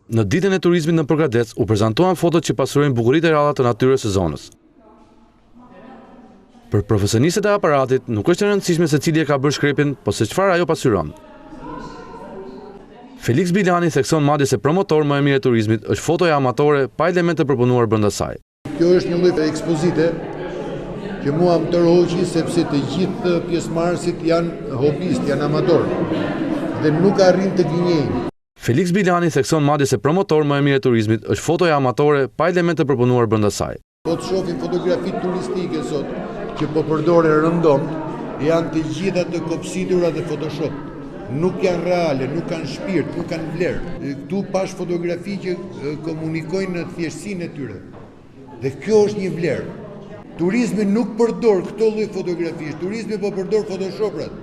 Në ditën e turizmit në Përgadec u prezantuan fotot që pasurojnë bukuritë e ralla të natyrës së zonës. Për profesionistët e aparatit nuk është e rëndësishme se cili e ka bërë shkrepjen, por se çfarë ajo pasyron. Felix Bilani thekson madje se promotor më e mirë e turizmit është fotoja amatore pa elemente të përpunuar brenda saj. Kjo është një lloj ekspozite që mua më tërhoqi sepse të gjithë pjesëmarrësit janë hobistë, janë amatorë dhe nuk arrin të gënjejnë. Felix Bilani thekson madje se promotor më e mirë e turizmit është fotoja amatore pa elemente të përpunuar brenda saj. Po të shohim fotografitë turistike sot që po përdoren rëndomt, janë të gjitha të kopsitura dhe Photoshop. Nuk janë reale, nuk kanë shpirt, nuk kanë vlerë. Këtu pash fotografi që komunikojnë në thjeshtësinë e tyre. Dhe kjo është një vlerë. Turizmi nuk përdor këto lloj fotografish, turizmi po përdor Photoshoprat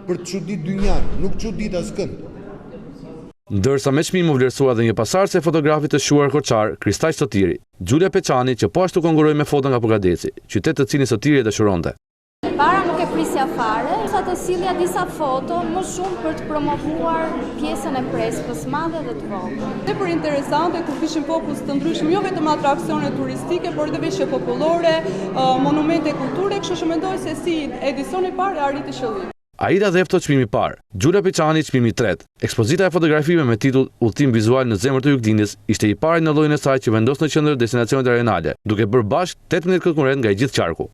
për të çudit dynjan, nuk çudit askënd. Ndërsa me çmim u vlerësua dhe një pasardhëse e fotografit të shuar koçar, Kristaj Sotiri, Giulia Peçani, që po ashtu konkurroi me foto nga Përgadeci, qytet të cilin Sotiri e dëshironte. Para nuk e prisja fare, sa të sillja disa foto më shumë për të promovuar pjesën e Prespës madhe dhe të vogël. Tepër interesante kur kishin fokus të ndryshëm, jo vetëm atraksione turistike, por edhe veshje popullore, monumente kulture, kështu që mendoj se si edicioni i parë arriti qëllimin. Aida Dhefto çmimi i parë, Giulia Peçani çmimi i tretë. Ekspozita e fotografive me titull Udhtim vizual në zemër të Juglindjes ishte i pari në llojin e saj që vendos në qendër destinacionet rajonale, duke bërë bashkë 18 konkurrent nga i gjithë qarku.